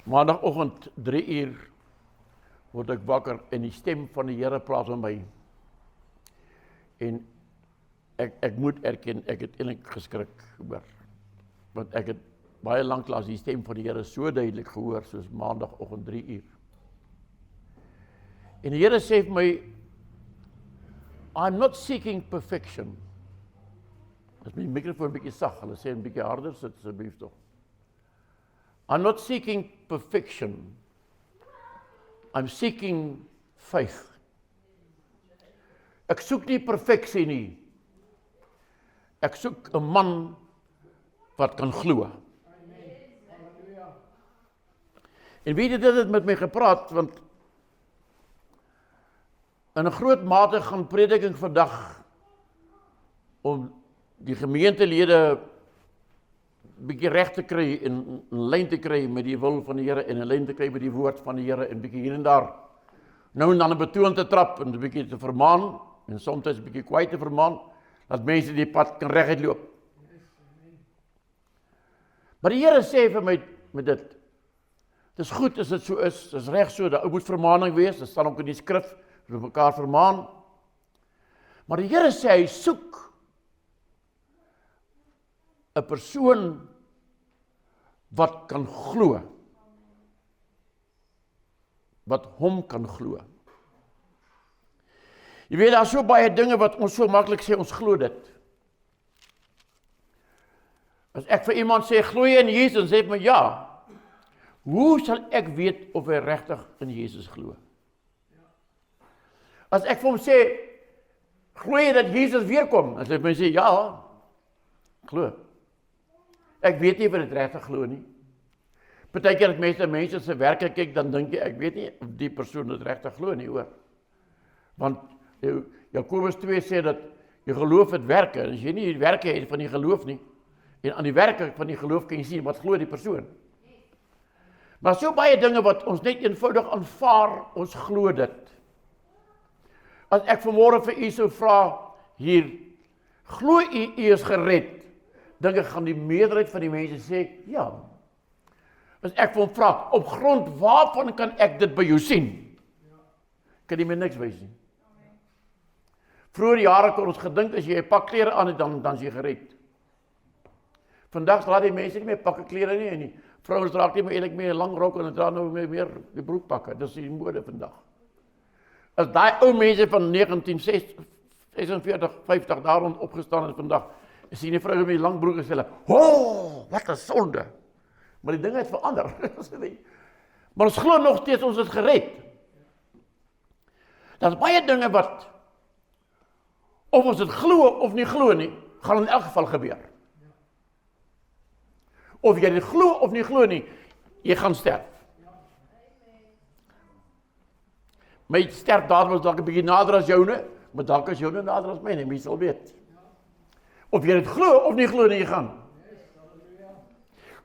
Maandagoggend 3 uur word ek wakker en die stem van die Here praat met my. En ek moet erken, ek het eintlik geskrik hoor. Want ek het baie lanklaas die stem van die Here so duidelik gehoor soos maandagoggend 3 uur. En die Here sê vir my, I'm not seeking perfection. As my mikrofoon bietjie sag, hulle sê 'n bietjie harder sit asseblief tog. I'm not seeking perfection. I'm seeking faith. Ek soek nie perfeksie nie. Ek soek 'n man wat kan glo. En weet jy, dit het met my gepraat, want in 'n groot mate gaan prediking vandag om die gemeentelede bietjie reg te kry en 'n lyn te kry met die wil van die Here en 'n lyn te kry met die woord van die Here en bietjie hier en daar nou en dan 'n betoon te trap en 'n bietjie te vermaan en soms 'n bietjie kwaai te vermaan dat mense die pad kan reguit loop. Maar die Here sê vir my met dit, dis goed as dit so is, dis reg so, daar moet vermaaning wees, dit staan ook in die skrif, ons moet mekaar vermaan. Maar die Here sê hy soek 'n persoon wat kan glo. Wat hom kan glo. Jy weet, daar is so baie dinge wat ons so maklik sê, ons glo dit. As ek vir iemand sê, glo jy in Jesus, en sê ek my ja, hoe sal ek weet of hy regtig in Jesus glo? As ek vir hom sê, glo jy dat Jesus weer kom? En hy sê, ja, glo. Ek weet nie of dit regtig glo nie. Partykeer as mense se werke kyk, dan dink jy, ek weet nie of die persoon dit regtig glo nie, hoor. Want Jakobus 2 sê dat jy geloof het werke, en as jy nie die werke het van die geloof nie, en aan die werke van die geloof kan jy sien, wat glo die persoon. Maar so baie dinge wat ons net eenvoudig aanvaar, ons glo dit. As ek vanmôre vir u sou vra, hier, glo u is gered? Dink ek gaan die meerderheid van die mense sê, ja. As ek vir hom vra, op grond waarvan kan ek dit by jou sien? Kan die my niks wys nie. Vroeger jare kon ons gedink, as jy 'n pak klere aan het, dan is jy gered. Vandag dra die mense nie meer pakke klere nie, en die vrouens dra nie meer eintlik meer 'n lang rok, en dra nou meer die broekpakke, dis die mode vandag. As daai ou mense van 1946, 50 daar rond opgestaan het vandag, sien die vroue met die lang broeke, sê hulle, wat 'n sonde. Maar die dinge het verander. Maar ons glo nog steeds ons is gered. Daar's baie dinge wat, of ons dit glo of nie glo nie, gaan in elk geval gebeur. Of jy dit glo of nie glo nie, jy gaan sterf. My sterfdatum is dalk 'n bietjie nader as joune, maar dalk is joune nader as myne, wie sal weet. Of jy dit glo of nie glo nie, jy gaan.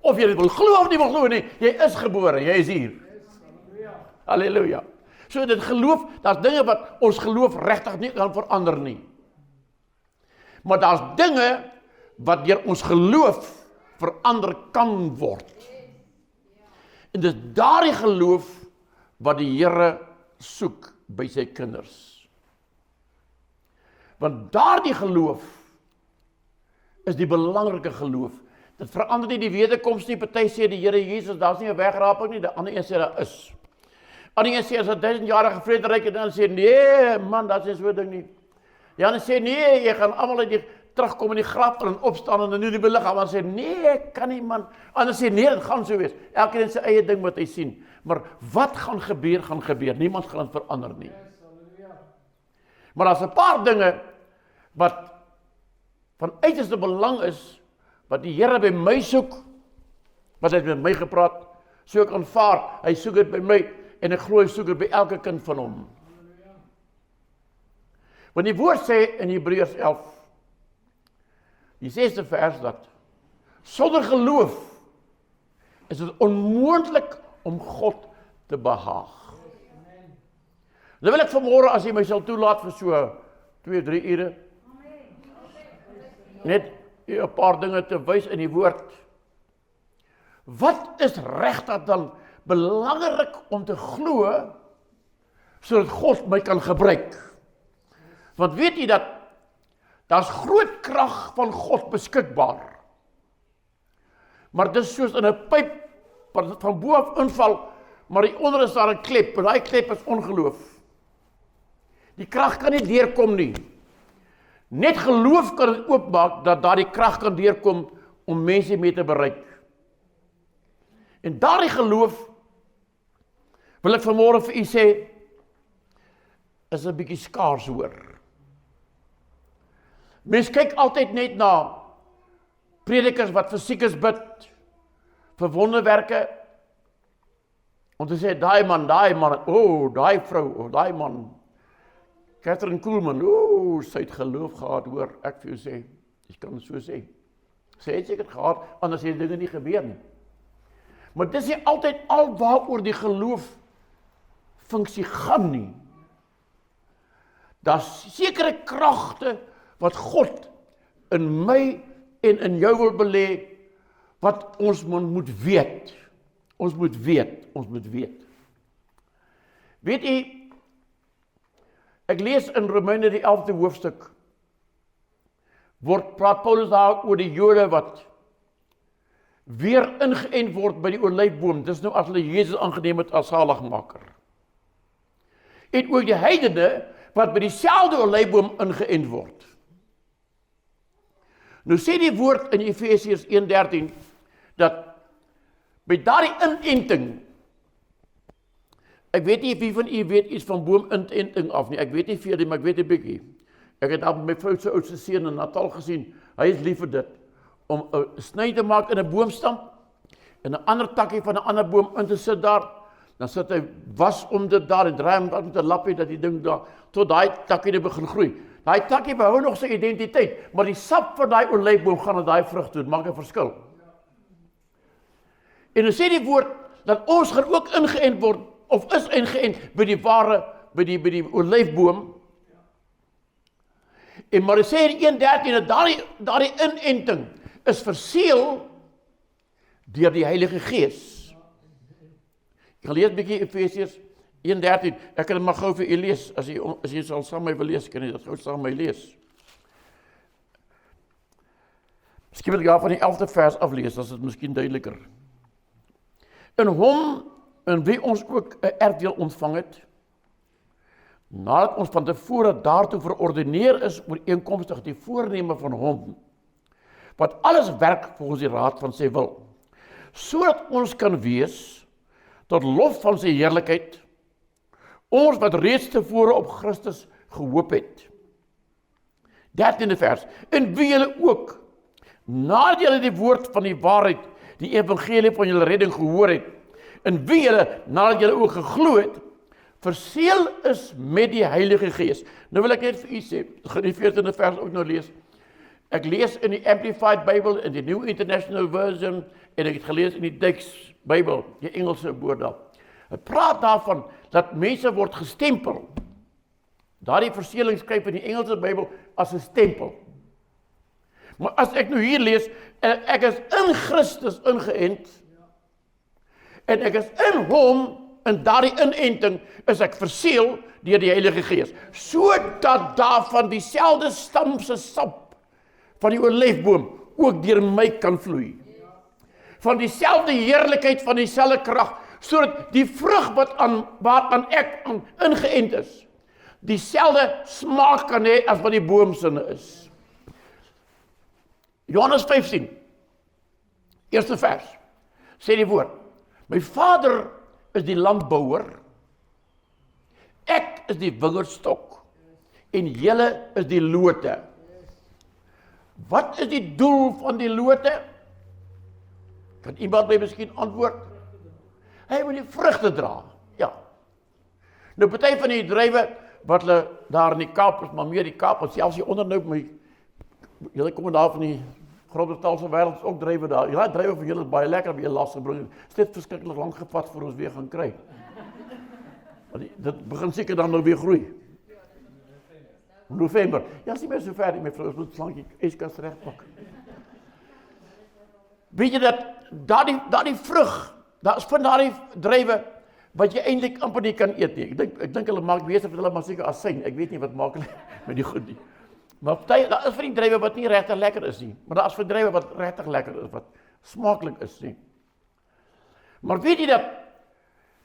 Of jy dit wil glo of nie wil glo nie, jy is gebore, jy is hier. Halleluja. So dit geloof, daar's dinge wat ons geloof regtig nie kan verander nie. Maar daar's dinge wat deur ons geloof verander kan word. En dis daardie geloof wat die Here soek by sy kinders. Want daardie geloof is die belangrike geloof. Dit verander nie die wederkoms nie. Party sê die Here Jesus, daar's nie 'n wegraping nie, die ander een sê daar is. Ander een sê as 'n 1000-jarige vrederyk en dan sê nee, man, dat is so 'n ding nie. Die ander sê nee, jy gaan almal uit die terugkom in die graf en opstaan en 'n nuwe liggaam. Dan sê nee, kan nie man. Ander sê nee, dit gaan so wees. Elkeen het sy eie ding wat hy sien. Maar wat gaan gebeur. Niemand gaan dit verander nie. Maar daar's 'n paar dinge wat van uiterste belang is, wat die Here by my soek, wat hy het met my gepraat, so ek aanvaar, hy soek dit by my, en ek glo hy soek dit by elke kind van hom. Want die woord sê in Hebreërs 11, die 6de vers, dat sonder geloof is dit onmoontlik om God te behaag. Nou wil ek vanmôre, as jy my sal toelaat vir so 2-3 ure, net 'n paar dinge te wys in die woord. Wat is regtig dan belangrik om te glo, sodat God my kan gebruik. Want weet jy dat, daar's groot krag van God beskikbaar. Maar dis soos in 'n pyp, wat van bo af inval, maar die onder is daar 'n klep, en daai klep is ongeloof. Die krag kan nie deurkom nie. Net geloof kan dit oopmaak, dat daardie krag kan deurkom, om mense mee te bereik. En daardie geloof, wil ek vanmôre vir u sê, is 'n bietjie skaars hoor. Mens kyk altyd net na predikers wat vir siekes bid, vir wonderwerke, om te sê, daai man, daai vrou, of daai man, Catherine Kuhlman, sy het geloof gehad, hoor, ek vir jou sê, jy kan het so sê. Sy het seker gehad, anders het dinge nie gebeur nie. Maar dis nie altyd al waaroor die geloof funksie gaan nie. Daar's sekere kragte wat God in my en in jou wil belê, wat ons moet weet. Ons moet weet. Weet jy, ek lees in Romeine die 11de hoofstuk, praat Paulus daar oor die Jode wat weer ingeënt word by die olyfboom. Dis nou as hulle Jesus aangeneem het as saligmaker. En ook die heidene wat by dieselfde olyfboom ingeënt word. Nou sê die woord in Efesiërs 1:13 dat by daardie inenting, ek weet nie wie van u weet iets van boominenting af nie, ek weet nie veel nie, maar ek weet 'n bietjie. Ek het al my vrou se oudste seun in Natal gesien, hy is lief vir dit, om 'n sny te maak in 'n boomstam, en 'n ander takkie van 'n ander boom in te sit daar, dan sit hy was om dit daar, en draai hom met 'n lappie, dat die ding daar, tot daai takkie begin groei. Daai takkie behou nog sy identiteit, maar die sap van daai olyfboom gaan na daai vrug toe, maak 'n verskil. En dan sê die woord, dat ons gaan ook ingeënt word, of is ingeënt, by die olyfboom. En maar hy sê in 1:13, dat daardie inenting is verseël deur die Heilige Gees. Ek gaan lees 'n bietjie Efesiërs 1:13, ek kan dit maar gou vir u lees, as jy sal saam met my wil lees, kan jy dit gou saam met my lees. Miskien wil ek van die 11de vers aflees, as dit miskien duideliker. In hom, in wie ons ook 'n erfdeel ontvang het, nadat ons van tevore daartoe verordeneer is, ooreenkomstig die voorneme van hom, wat alles werk volgens die raad van sy wil, sodat ons kan wees, tot lof van sy heerlikheid, ons wat reeds tevore op Christus gehoop het. 13de vers, in wie julle ook, nadat julle die woord van die waarheid, die evangelie van julle redding gehoor het, in wie julle, nadat julle ook geglo het, verseël is met die Heilige Gees. Nou wil ek net vir u sê, gaan die 14de vers ook nou lees. Ek lees in die Amplified Bible, in die New International Version, en ek het gelees in die Dykes Bible, die Engelse woord. Het praat daarvan, dat mense word gestempel. Daardie verseëling skryf in die Engelse Bybel as 'n stempel. Maar as ek nou hier lees, en ek is in Christus ingeënt, en ek is in hom, in daardie inenting, is ek verseël deur die Heilige Gees, sodat daarvan dieselfde stamse sap van die olyfboom ook deur my kan vloei. Van dieselfde heerlikheid, van dieselfde krag, sodat die vrug waaraan ek ingeënt is, dieselfde smaak kan hê as wat die boom sinne is. Johannes 15, eerste vers, sê die woord, my Vader is die landbouer, ek is die wingerdstok, en julle is die lote. Wat is die doel van die lote? Kan iemand my miskien antwoord? Hy moet die vrugte dra, ja. Nou, party van die druiwe, wat hulle daar in die Kaap is, maar meer die Kaap, en selfs hier onder nou, julle kom daar van die Grobletalse wêreld is ook druiwe daar. Ja, druiwe van julle is baie lekker, by julle las gebring. Is dit verskriklik lank gevat voor ons weer gaan kry. Dit begin seker dan nou weer groei. November. Ja, is nie meer so ver nie, my vrou, ons moet slankie yskas regpak. Weet jy dat, daardie vrug Daar is van daardie druiwe wat jy eintlik amper nie kan eet nie. Ek dink hulle maak besig met hulle maar seker asyn. Ek weet nie wat maak hulle met die goed nie. Maar daar is van die druiwe wat nie regtig lekker is nie, maar daar is van druiwe wat regtig lekker is, wat smaaklik is nie. Maar weet jy dat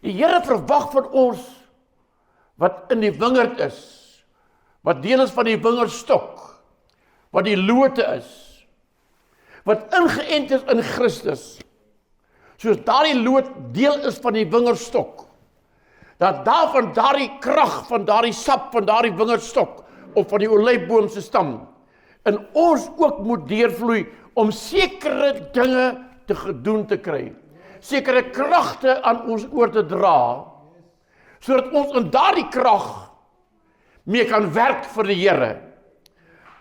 die Here verwag van ons wat in die wingerd is, wat deel is van die wingerdstok, wat die lote is, wat ingeënt is in Christus, soos daardie loot deel is van die wingerdstok, dat daarvan daardie krag, van daardie sap, van daardie wingerdstok, of van die olyfboom se stam, in ons ook moet deurvloei, om sekere dinge te gedoen te kry, sekere kragte aan ons oor te dra, sodat ons in daardie krag mee kan werk vir die Here.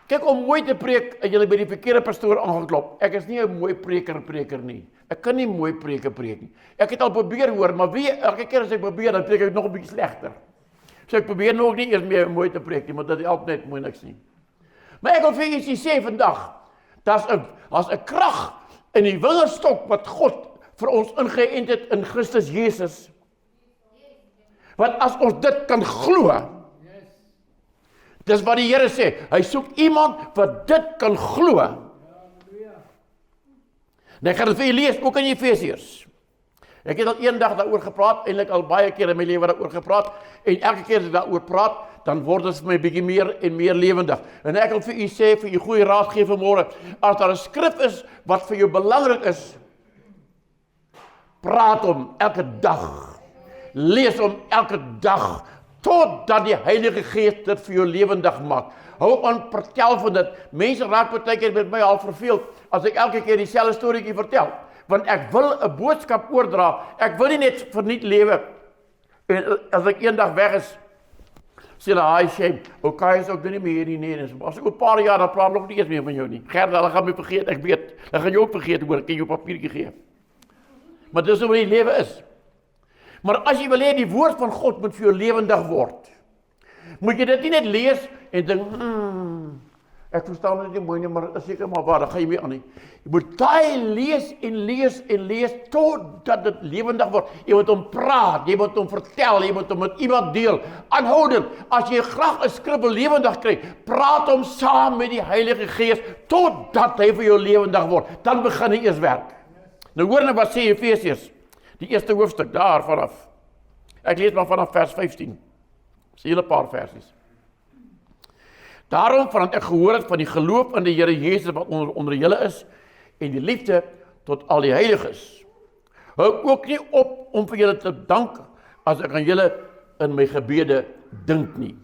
Kyk, om mooi te preek, en julle by die verkeerde pastoor aangeklop. Ek is nie 'n mooi preker nie. Ek kan nie mooi preek nie. Ek het al probeer hoor, maar elke keer as ek probeer, dan preek ek nog 'n bietjie slegter. So ek probeer nog nie eers meer mooi te preek nie, want dit help net mooi niks nie. Maar ek wil vir julle sê vandag, daar's 'n krag in die wingerdstok wat God vir ons ingeënt het in Christus Jesus. Want as ons dit kan glo, dis wat die Here sê, hy soek iemand wat dit kan glo. En ek gaan dit vir julle lees, ook in Efesiërs. Ek het al eendag daaroor gepraat, eintlik al baie keer in my lewe daaroor gepraat, en elke keer as ek daaroor praat, dan word dit vir my bietjie meer en meer lewendig. En ek wil vir u sê, vir u goeie raad gee vanmôre, as daar 'n skrif is wat vir jou belangrik is, praat hom elke dag, lees hom elke dag, totdat die Heilige Gees dit vir jou lewendig maak. Hou aan vertel van dit. Mense raak partykeer met my al verveeld, as ek elke keer dieselfde storieetjie vertel, want ek wil 'n boodskap oordra, ek wil nie net verniet lewe, en as ek eendag weg is, sê hulle, "Hi shame, okay, is ook nie meer hier nie, as ek 'n paar jaar, dan praat nog nie eens meer van jou nie. Gerda, hulle gaan my vergeet, ek weet, hulle gaan jou ook vergeet, hoor, ek kan jou papiertjie gee." Maar dis hoe die lewe is. Maar as jy wil hê die woord van God moet vir jou lewendig word, moet jy dit nie net lees en dink, ek verstaan dit nie mooi nie, maar is seker maar waar, dan gaan jy mee aan nie. Jy moet daai lees en lees en lees, totdat dit lewendig word. Jy moet hom praat, jy moet hom vertel, jy moet hom met iemand deel. Aanhoudend, as jy graag 'n skrif lewendig kry, praat hom saam met die Heilige Gees, totdat hy vir jou lewendig word. Dan begin hy eers werk. Nou hoor nou wat sê Efesiërs, die eerste hoofstuk, daar vanaf. Ek lees maar vanaf vers 15. Dis 'n hele paar versies. Daarom, want ek gehoor het van die geloof in die Here Jesus wat onder julle is, en die liefde tot al die heiliges. Hou ook nie op om vir julle te dank, as ek aan julle in my gebede dink nie.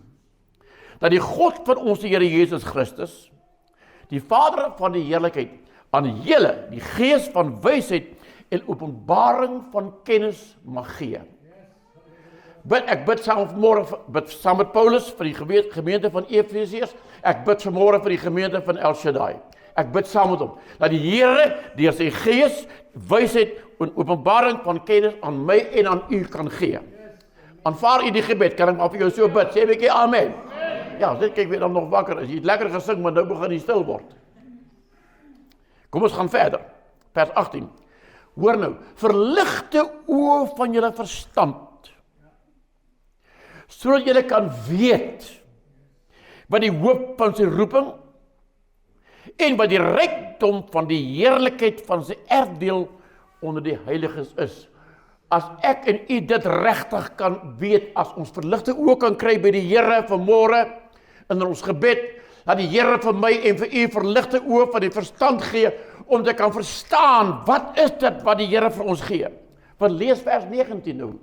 Dat die God van ons Here Jesus Christus, die Vader van die heerlikheid, aan julle die gees van wysheid en openbaring van kennis mag gee. Ek bid saam met Paulus vir die gemeente van Efesiërs. Ek bid vanmôre vir die gemeente van El Shaddai. Ek bid saam met hom, dat die Here deur sy gees wysheid en openbaring van kennis aan my en aan u kan gee. Aanvaar u die gebed, kan ek maar vir jou so bid. Sê 'n bietjie amen. Ja, dit kyk weer dan nog wakker. As jy het lekker gesing, maar nou begin jy stil word. Kom ons gaan verder. Vers 18. Hoor nou, verligte oë van julle verstand, sodat julle kan weet wat die hoop van sy roeping en wat die rykdom van die heerlikheid van sy erfdeel onder die heiliges is. As ek en u dit regtig kan weet, as ons verligte oë kan kry by die Here vanmôre in ons gebed, dat die Here vir my en vir u verligte oë van die verstand gee, om te kan verstaan, wat is dit wat die Here vir ons gee? Want lees vers 19 nou.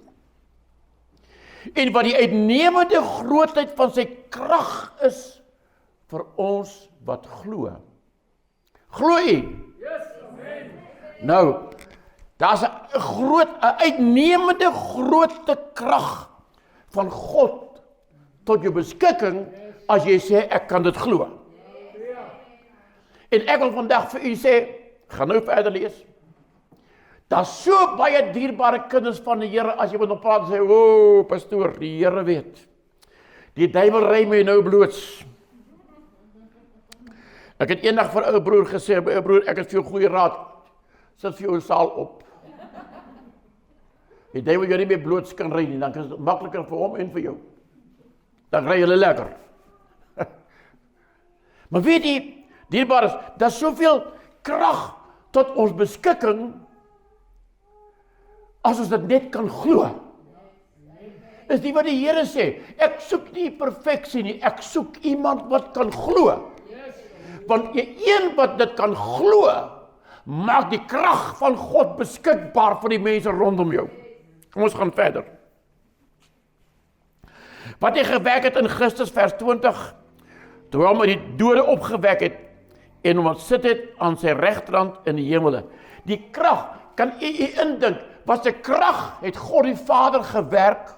En wat die uitnemende grootheid van sy krag is vir ons wat glo. Glo u? Yes, amen. Nou, daar's 'n uitnemende grootte krag van God tot jou beskikking as jy sê ek kan dit glo. En ek wil vandag vir u sê, gaan nou verder lees. Daar's so baie dierbare kinders van die Here, as jy met hom praat en sê, "O, pastoor, die Here weet. Die duiwel ry my nou bloots." Ek het eendag vir 'n ou broer gesê, "Ou broer, ek het vir jou goeie raad. Sit vir jou 'n saal op. Die duiwel jou nie meer bloots kan ry nie, dan is dit makliker vir hom en vir jou. Dan ry hulle lekker. Maar weet jy, dierbares, daar is soveel krag tot ons beskikking, as ons dit net kan glo. Is die wat die Here sê, ek soek nie perfeksie nie, ek soek iemand wat kan glo. Want een wat dit kan glo, maak die krag van God beskikbaar vir die mense rondom jou. Kom ons gaan verder. Wat hy gewerk het in Christus, vers 20, toe hy met die dode opgewek het, en hom sit het aan sy regterhand in die hemele. Die krag, kan u indink, wat se krag het God die Vader gewerk,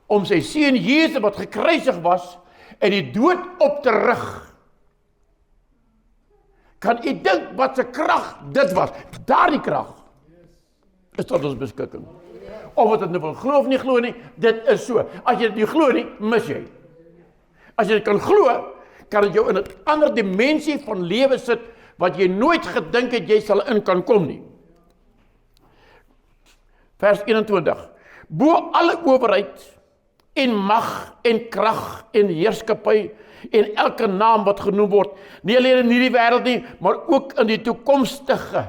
om sy seun Jesus wat gekruisig was, en die dood op te rig. Kan u dink wat se krag dit was? Daardie krag is tot ons beskikking. Of wat dit nou wil glo of nie glo nie, dit is so. As jy dit nie glo nie, mis jy. As jy dit kan glo, kan dit jou in 'n ander dimensie van lewe sit, wat jy nooit gedink het jy sal in kan kom nie. Vers 21. Bo alle owerheid en mag en krag en heerskappy en elke naam wat genoem word, nie alleen in hierdie wêreld nie, maar ook in die toekomstige.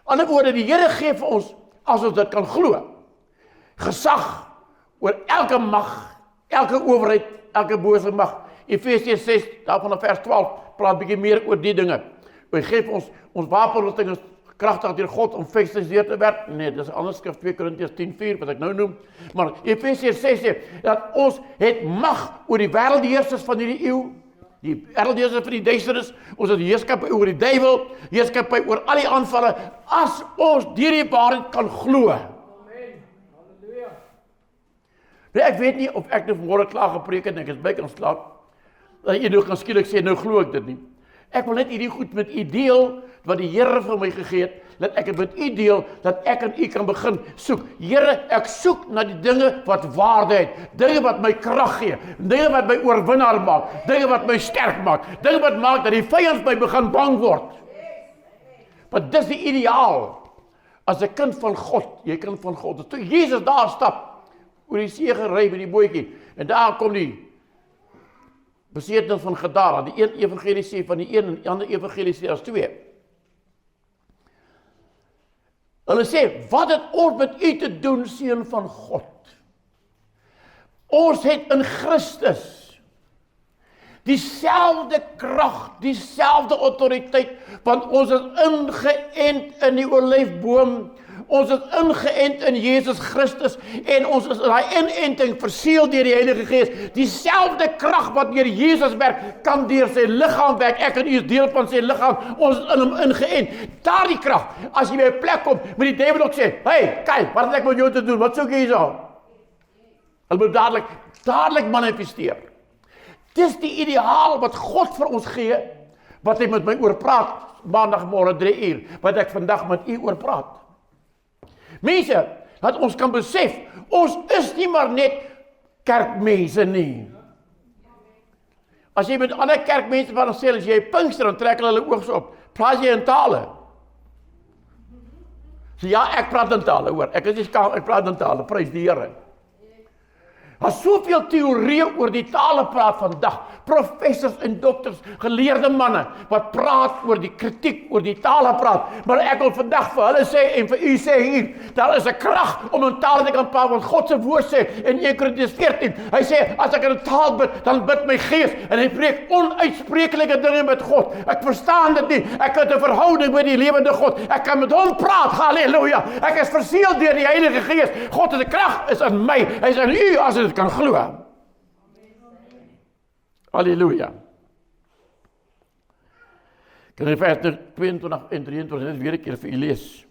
Ander woorde, die Here gee vir ons, as ons dit kan glo, gesag oor elke mag, elke owerheid, elke bose mag. Efesiërs 6, daarvan in vers 12, praat bietjie meer oor die dinge. Hy gee vir ons wapenrusting is kragtig deur God om vestings deur te werk. Nee, dis 'n ander skrif, 2 Korintiërs 10:4 wat ek nou noem. Maar Efesiërs 6 sê dat ons het mag oor die wêreldheersers van hierdie eeu, die wêreldheersers van die duisternis, ons het heerskappy oor die duiwel, heerskappy oor al die aanvalle, as ons deur die waarheid kan glo. Amen. Halleluja. Nee, ek weet nie of ek nou vanmôre klaar gepreek het en ek is baie kan slaap, dat jy nou gaan skielik sê, nou glo ek dit nie. Ek wil net hierdie goed met u deel, wat die Here vir my gegee het, dat ek het met u deel, dat ek en u kan begin soek. Here, ek soek na die dinge wat waarde het, dinge wat my krag gee, dinge wat my oorwinnaar maak, dinge wat my sterk maak, dinge wat maak dat die vyand my begin bang word. Want dis die ideaal, as 'n kind van God, jy kind van God. Toe Jesus daar stap, oor die see gery met die bootjie, en daar kom die besetenis van Gadara, die een evangelie sê van die een, en die ander evangelie sê as 2. Hulle sê, wat het ons met u te doen, seun van God? Ons het in Christus dieselfde krag, dieselfde autoriteit, want ons is ingeënt in die olyfboom, ons is ingeënt in Jesus Christus, en ons is in daai inenting verseël deur die Heilige Gees. Dieselfde krag wat deur Jesus werk, kan deur sy liggaam werk. Ek en u is deel van sy liggaam, ons is in hom ingeënt. Daardie krag, as jy by 'n plek kom, moet die duiwel ook sê, hey, kyk, wat het ek met jou te doen? Wat soek jy hierso? Hulle moet dadelik manifesteer. Dis die ideaal wat God vir ons gee, wat hy met my oor praat, maandagmôre 3 uur, wat ek vandag met u oor praat. Mense, dat ons kan besef, ons is nie maar net kerkmense nie. As jy met ander kerkmense van ons sê, as jy Pinkster, dan trek hulle oog so op, praat jy in tale? So ja, ek praat in tale, hoor, ek is nie skaam, ek praat in tale, prys die Here. Daar is soveel teorieë oor die tale praat vandag, professors en dokters, geleerde manne, wat praat oor die kritiek, oor die tale praat, maar ek wil vandag vir hulle sê, en vir u sê hier, daar is 'n krag om in tale te kan praat, want God se woord sê, in 1 Korintiërs 14, hy sê, as ek in 'n taal bid, dan bid my gees, en hy preek onuitspreeklike dinge met God, ek verstaan dit nie, ek het 'n verhouding met die lewende God, ek kan met hom praat, halleluja, ek is verseël deur die Heilige Gees, God se krag is in my, hy is in u, as dit kan glo. Halleluja. Kan jy vers 22 en 23 net weer 'n keer vir u lees.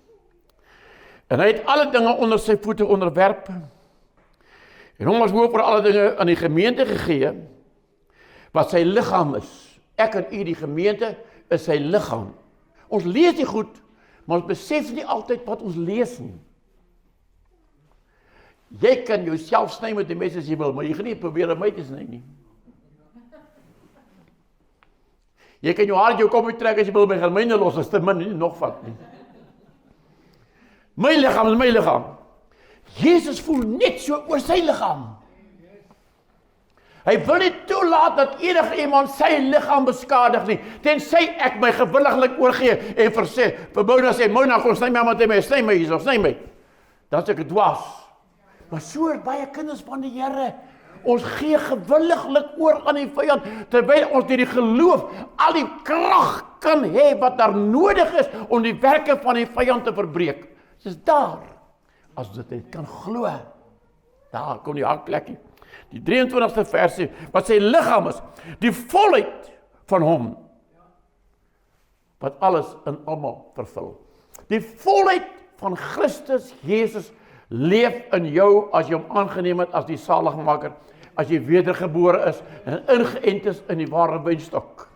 En hy het alle dinge onder sy voete onderwerp, en hom as hoof oor alle dinge aan die gemeente gegee, wat sy liggaam is. Ek en u, die gemeente, is sy liggaam. Ons lees nie goed, maar ons besef nie altyd wat ons lees nie. Jy kan jouself sny met die mes as jy wil, maar jy gaan nie probeer om my te sny nie. Jy kan jou haar jou kop uittrek as jy wil, my gaan myne los, as te min nie nog vat nie. My liggaam is my liggaam. Jesus voel net so oor sy liggaam. Hy wil nie toelaat dat enige iemand sy liggaam beskadig nie, tensy ek my gewilliglik oorgee en versê, vir Mona sê, Mona, kom sny my met my, sny my hierso, sny my. Dan sê ek dwaas. Maar so baie kinders van die Here, ons gee gewilliglik oor aan die vyand, terwyl ons deur die geloof al die krag kan hê wat daar nodig is om die werke van die vyand te verbreek. Dis daar, as dit net kan glo. Daar kom die hakplekkie. Die 23ste versie, wat sy liggaam is, die volheid van hom, wat alles in almal vervul. Die volheid van Christus Jesus leef in jou as jy hom aangeneem het as die saligmaker, as jy wedergebore is en ingeënt is in die ware wynstok.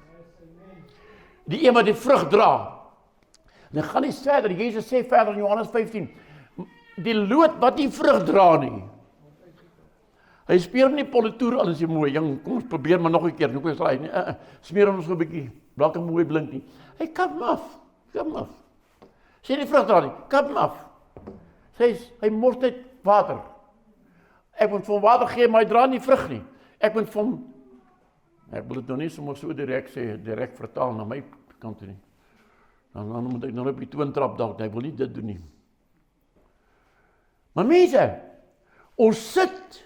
Die een wat die vrug dra. En dan gaan nie verder, Jesus sê verder in Johannes 15, die loot wat die vrug dra nie. Hy speer hom nie politoer al is hy mooi, jong, kom ons probeer maar nog 'n keer, nog eens raai nie, smeer hom so 'n bietjie, blak hom mooi blink nie. Hy kap hom af, sê die vrug dra nie, kap hom af. Hy mors net water. Ek moet van water gee, maar hy dra nie vrug nie. Ek moet van, ek wil dit nou nie sommer so direk sê, direk vertaal na my kant toe nie. Dan moet ek nou op die toontrap dalk, hy wil nie dit doen nie. Maar mense, ons sit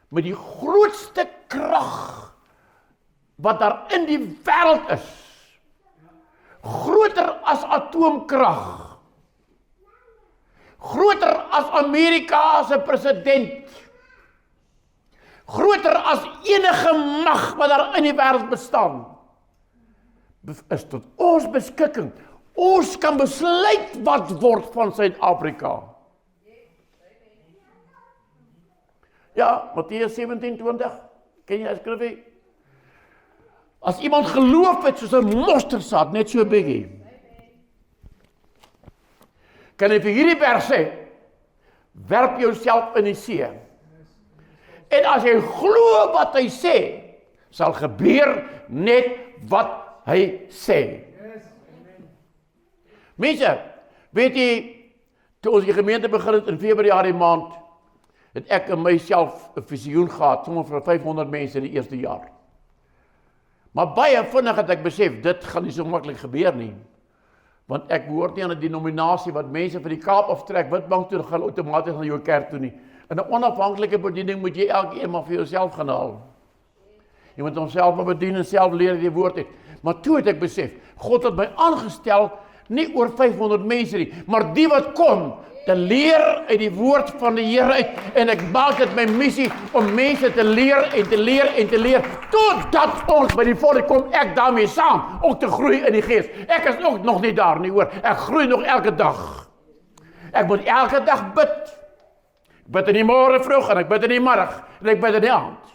met die grootste krag wat daar in die wêreld is. Groter as atoomkrag. Groter as Amerika se president. Groter as enige mag wat daar in die wêreld bestaan. Is tot ons beskikking. Ons kan besluit wat word van Suid-Afrika. Ja, Matteus 17:20, ken jy skryf? As iemand geloof het soos 'n mosterdsaad, net so bietjie. Kan jy vir hierdie berg sê, werp jouself in die see. En as jy glo wat hy sê, sal gebeur net wat hy sê. Mense, weet jy, toe ons die gemeente begin het in Februarie maand, het ek in myself 'n visioen gehad, sommer vir 500 mense in die eerste jaar. Maar baie vinnig het ek besef, dit gaan nie so maklik gebeur nie. Want ek behoort nie aan 'n denominasie wat mense vir die Kaap aftrek, Witbank toe gaan outomaties na jou kerk toe nie. In 'n onafhanklike bediening moet jy elkeen maar vir jouself gaan haal. Jy moet homself maar bedien en self leer die woord het. Maar toe het ek besef, God het my aangestel, nie oor 500 mense nie, maar die wat kom, te leer uit die woord van die Here uit, en ek maak dit my missie om mense te leer en te leer en te leer, totdat ons by die volle kom, ek daarmee saam, ook te groei in die gees. Ek is ook nog nie daar nie hoor, ek groei nog elke dag. Ek moet elke dag bid. Ek bid in die môre vroeg, en ek bid in die middag, en ek bid in die aand.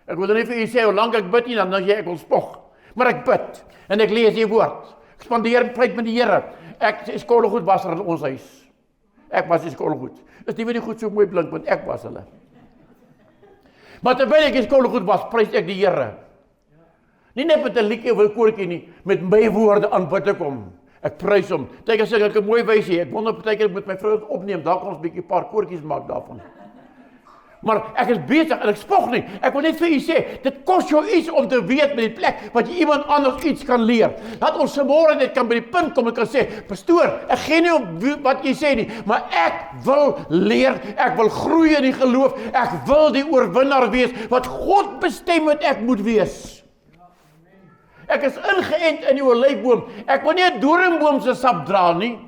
Ek wil nie vir u sê, hoe lang ek bid nie, dan jy ek wil spog. Maar ek bid, en ek lees die woord. Ek spandeer tyd met die Here. Ek is skoolgoedwasser in ons huis. Ek was die skoolgoed. Dis nie weer die goed so mooi blink, want ek was hulle. Maar terwyl ek die skoolgoed was, prys ek die Here. Nie net met 'n liedjie of 'n koortjie nie, met my woorde aanbid ek hom. Ek prys hom. Partykeer sê ek 'n mooi wysie. Ek wonder partykeer met my vrou opneem, daar kan ons 'n bietjie 'n paar koortjies maak daarvan. Maar ek is besig en ek spog nie. Ek wil net vir u sê, dit kos jou iets om te weet met die plek wat jy iemand anders iets kan leer. Dat ons vanmôre net kan by die punt kom en kan sê, pastoor, ek gee nie op wat jy sê nie, maar ek wil leer, ek wil groei in die geloof, ek wil die oorwinnaar wees wat God bestem het ek moet wees. Ek is ingeënt in die olyfboom. Ek wil nie 'n doringboom se sap dra nie.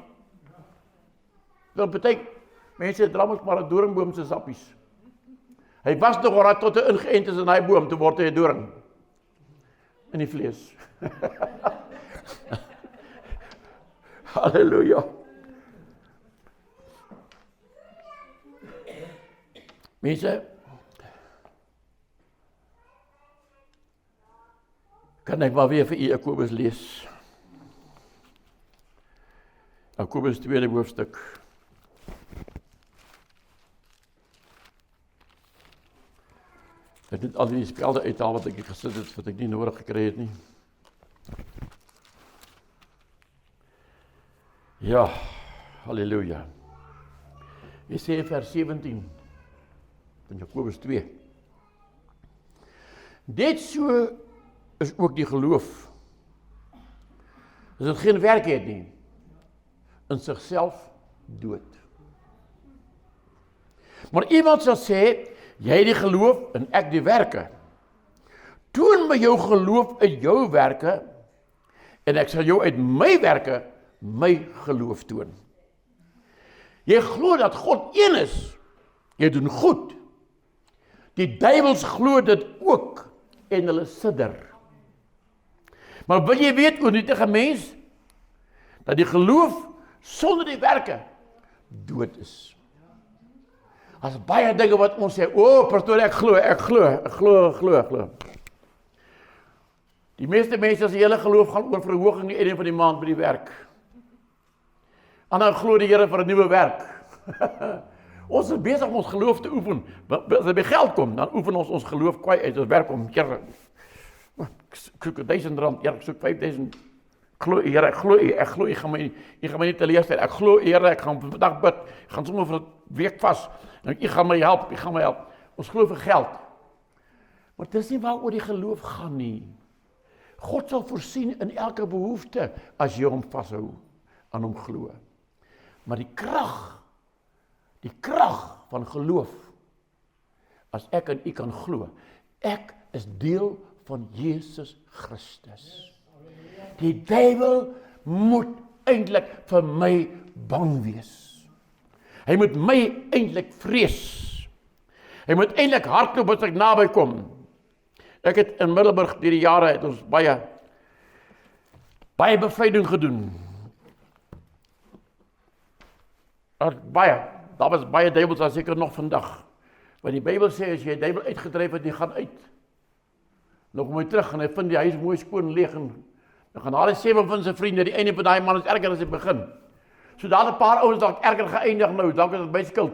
Dan beteken mense dra mos maar 'n doringboom se sappies. Hy was nog oor tot 'n ingeënt is in daai boom, toe word hy 'n doring in die vlees. Halleluja. Mense, kan ek maar weer vir u Jakobus lees. Jakobus 2 hoofstuk. Ek het al die spelde uithaal wat ek gesit het, wat ek nie nodig gekry het nie. Ja, Halleluja. Hy sê in vers 17 van Jakobus 2. Dit so is ook die geloof. As dit geen werk het nie, in sigself dood. Maar iemand sal sê, jy die geloof en ek die werke. Toon my jou geloof uit jou werke, en ek sal jou uit my werke, my geloof toon. Jy glo dat God een is, jy doen goed. Die duivels glo dit ook, en hulle sidder. Maar wil jy weet, o nietige mens, dat die geloof sonder die werke dood is. As baie dinge wat ons sê, pastoor, ek glo. Die meeste mense as die hele geloof gaan oor verhooging die einde van die maand by die werk. En dan glo die Here vir 'n nuwe werk. Ons is besig om ons geloof te oefen. As dit by geld kom, dan oefen ons geloof kwyt uit ons werk om, Here, ek soek R1000, Here, ek soek 5000. Here, ek glo, jy gaan my nie teleurstel. Ek glo, Here, ek gaan vandag bid, ek gaan sommer vir 'n week vas, en jy gaan my help, Ons glo vir geld. Maar dis nie waaroor die geloof gaan nie. God sal voorsien in elke behoefte, as jy hom vashou, aan hom glo. Maar die krag van geloof, as ek en u kan glo, ek is deel van Jesus Christus. Die duiwel moet eintlik vir my bang wees. Hy moet my eintlik vrees. Hy moet eintlik hardloop as ek naby kom. Ek het in Middelburg deur die jare het ons baie bevryding gedoen. Daar was baie duivels, as seker nog vandag. Want die Bybel sê, as jy 'n duiwel uitgedryf het, die gaan uit. Nou kom hy terug en hy vind die huis mooi skoon leeg en dan gaan al die 7 van sy vriende, die einde van daai man is erger as hy begin. So daar 'n paar ouens dalk erger geëindig nou, dalk is dit my skuld.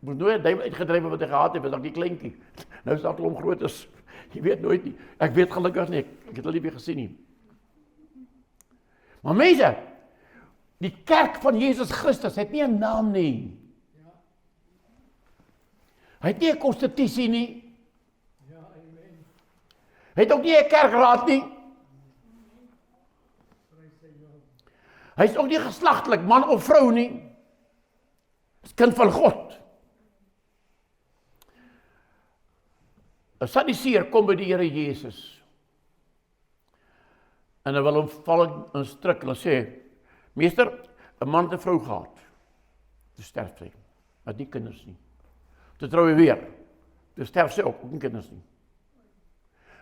Moes nooit 'n duiwel uitgedryf wat hy gehad het, was dalk die kleintjie. Nou is dalk hom groot is. Jy weet nooit nie. Ek weet gelukkig nie, ek het hulle nie weer gesien nie. Maar mense, die kerk van Jesus Christus het nie 'n naam nie. Hy het nie 'n konstitusie nie. Hy het ook nie 'n kerkraad nie. Hy is ook nie geslagtelik, man of vrou nie. Hy is kind van God. 'n Sadduseer kom by die Here Jesus. En hy wil hom val in struik en sê, meester, 'n man het 'n vrou gehad. Toe sterf sy, maar nie kinders nie. Toe trou hy weer. Toe sterf sy ook nie kinders nie.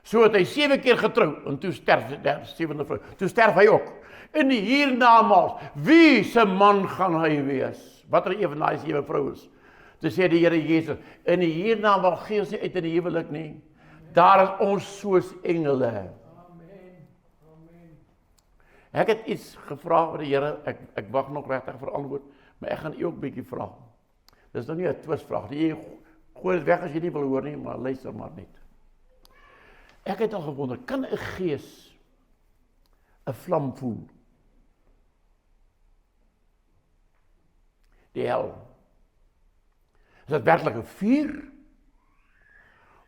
So het hy 7 keer getrou, en toe sterf die 7de vrou. Toe sterf hy ook. In die hiernamaals, wie se man gaan hy wees? Wat er een van die 7 vrouens? Toe sê die Here Jesus, in die hiernamaals gee ons nie uit in die huwelik nie. Daar is ons soos engele. Ek het iets gevra vir die Here, ek wag nog regtig vir antwoord, maar ek gaan u ook 'n bietjie vra. Dis nou nie 'n twisvraag nie. Jy gooi dit weg as jy nie wil hoor nie, maar luister maar net. Ek het al gewonder, kan 'n gees 'n vlam voel? Die hel. Is dit werklik 'n vuur?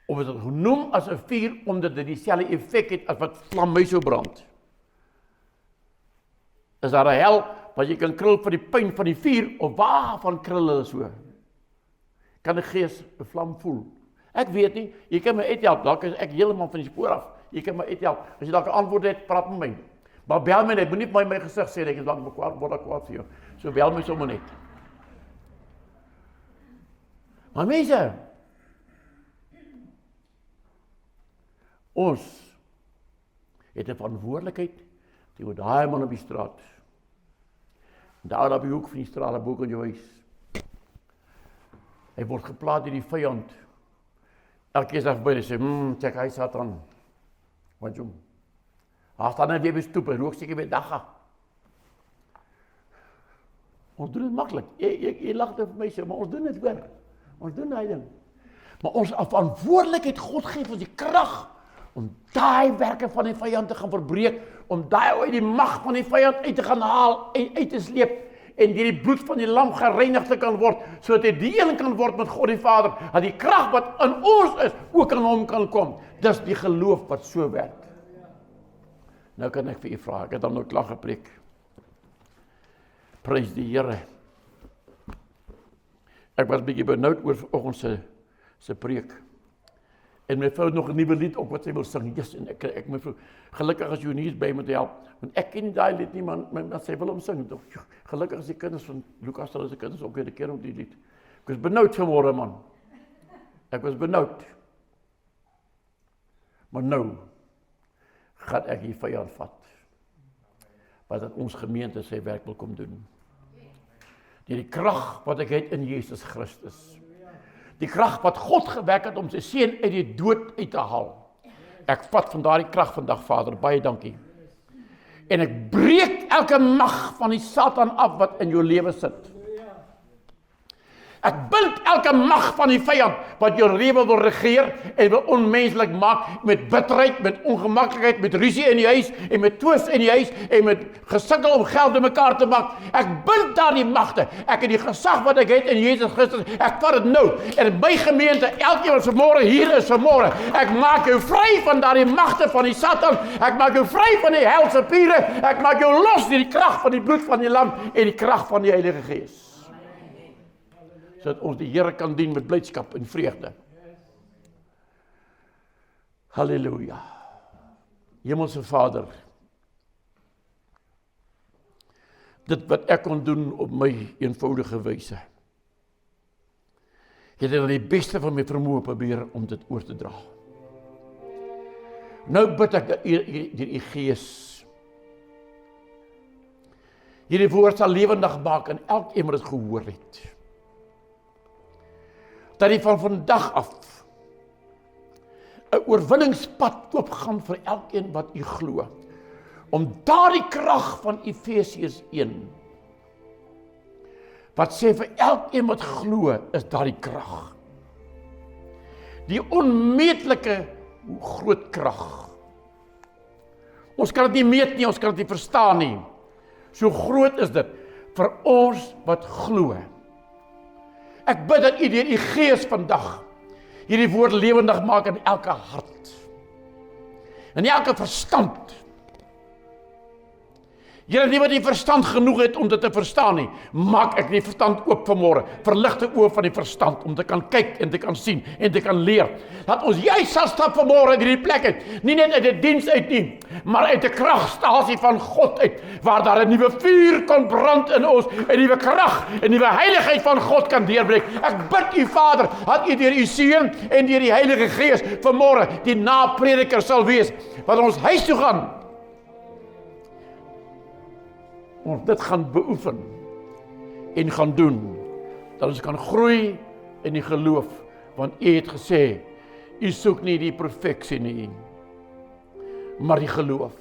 Of is dit genoem as 'n vuur omdat dit dieselfde effek het as wat vlam sou brand? Is daar 'n hel wat jy kan krul van die pyn van die vuur, of waarvan krul hulle so? Kan 'n gees 'n vlam voel? Ek weet nie, jy kan my uithelp, dalk is ek heeltemal van die spoor af. Jy kan my uithelp. As jy dalk 'n antwoord het, praat met my. Maar bel my net, moenie vir my gesig sê ek is dalk kwaad vir jou. So bel my sommer net. Maar mense, ons het 'n verantwoordelikheid teenoor daai man op die straat. Daar op die hoek van die straat, boek in jou huis. Hy word geplaag deur die vyand. Elke keer as hy by sê, check hy Satan. Wat jong. Hy staan net weer by stoep en rook seker weer dagga. Ons doen dit maklik. Jy lag dit vir my sê, maar ons doen dit hoor. Ons doen daai ding. Maar ons verantwoordelikheid, God gee ons die krag om daai werke van die vyand te gaan verbreek, om daai uit die mag van die vyand uit te gaan haal en uit te sleep en deur die bloed van die lam gereinig te kan word, sodat hy deel kan word met God die Vader, dat die krag wat in ons is, ook aan hom kan kom. Dis die geloof wat so werk. Nou kan ek vir u vra, ek het dan nou klaar gepreek. Prys die Here. Ek was bietjie benoud oor vanoggend se preek. En my vrou het nog 'n nuwe lied ook wat sy wil sing. Yes, en ek my vrou, gelukkig as jy nie is by met help, want ek ken nie daai lied nie, maar sy wil hom sing. Gelukkig as die kinders van Lukas, hulle se kinders ook weer 'n keer op die lied. Ek was benoud vanmôre, man. Ek was benoud. Maar nou gaan ek die vyand vat. Wat dat ons gemeente sy werk wil kom doen. Die krag wat ek het in Jesus Christus. Die krag wat God gewerk het om sy seun uit die dood uit te haal. Ek vat van daardie krag vandag, Vader, baie dankie. En ek breek elke mag van die Satan af wat in jou lewe sit. Ek bind elke mag van die vyand wat jou lewe wil regeer en wil onmenslik maak met bitterheid, met ongemaklikheid, met ruzie in die huis en met twis in die huis en met gesukkel om geld in mekaar te maak. Ek bind daardie magte. Ek het die gesag wat ek het in Jesus Christus. Ek vat dit nou. En in my gemeente, elkeen wat vanmôre hier is vanmôre, ek maak jou vry van daardie magte van die Satan. Ek maak jou vry van die helse piere. Ek maak jou los deur die krag van die bloed van die lam en die krag van die Heilige Gees. Sodat ons die Here kan dien met blydskap en vreugde. Halleluja. Hemelse Vader, dit wat ek kon doen op my eenvoudige wyse, het ek die beste van my vermoë probeer om dit oor te dra. Nou bid ek dat deur u Gees hierdie woord sal lewendig maak en elkeen wat dit gehoor het. Dat hy van vandag af 'n oorwinningspad oopgaan vir elkeen wat u glo. Om daardie krag van Efesiërs 1, wat sê vir elkeen wat glo, is daardie krag. Die onmeetlike groot krag. Ons kan dit nie meet nie, ons kan dit nie verstaan nie. So groot is dit vir ons wat glo. Ek bid dat u deur u Gees vandag hierdie woord lewendig maak in elke hart. In elke verstand. Julle nie wat die verstand genoeg het om dit te verstaan nie, maak ek die verstand oop vanmôre, verlig die oë van die verstand, om te kan kyk en te kan sien en te kan leer. Laat ons juist sal stap vanmôre uit hierdie plek uit, nie net uit die diens uit nie, maar uit 'n kragstasie van God uit, waar daar 'n nuwe vuur kan brand in ons, 'n nuwe krag, 'n nuwe heiligheid van God kan deurbreek. Ek bid u Vader, dat u deur u Seun en deur die Heilige Gees vanmôre die naprediker sal wees, wat ons huis toe gaan, ons dit gaan beoefen en gaan doen, dat ons kan groei in die geloof, want u het gesê, u soek nie die perfeksie nie, maar die geloof.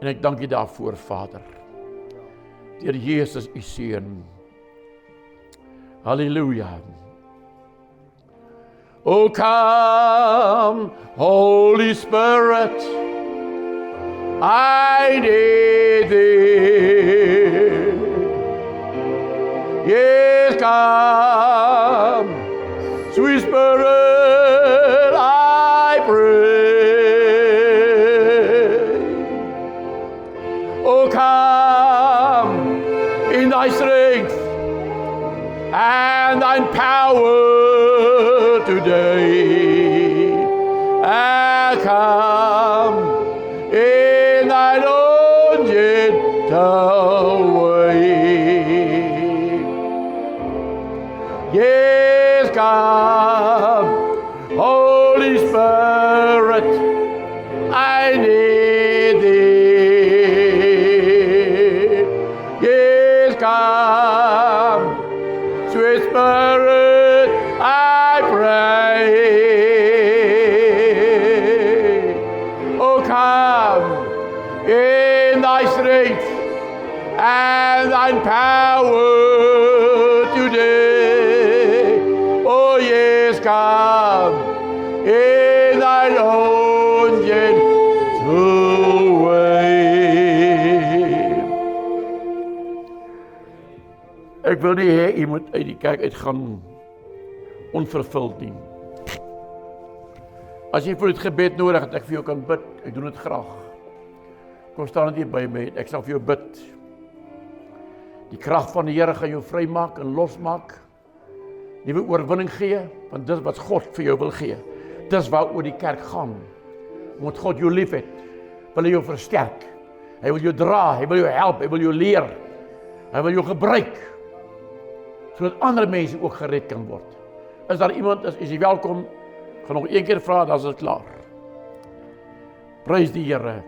En ek dank u daarvoor, Vader, deur Jesus u Seun. Halleluja. Oh, come, Holy Spirit, I need thee. Yes, come, sweet Spirit, I pray. Oh, come in thy strength and thy power today. And come in thine own gentle way. Yes, come, Holy Spirit, I need thee. Yes, come, sweet Spirit, I pray. Oh, come in thy strength and thine power today. Oh, yes, come in thine own gentle way. Ek wil nie hê jy moet uit die kerk uitgaan onvervuld nie. As jy vir dit gebed nodig het, ek vir jou kan bid, ek doen dit graag. Kom staan net hier by my, ek sal vir jou bid. Die krag van die Here gaan jou vrymaak en losmaak. Nuwe oorwinning gee, want dis wat God vir jou wil gee. Dis waaroor die kerk gaan. Omdat God jou lief het, wil hy jou versterk. Hy wil jou dra, hy wil jou help, hy wil jou leer. Hy wil jou gebruik, sodat ander mense ook gered kan word. As daar iemand is jy welkom, gaan nog een keer vra, dan is dit klaar. Prys die Here.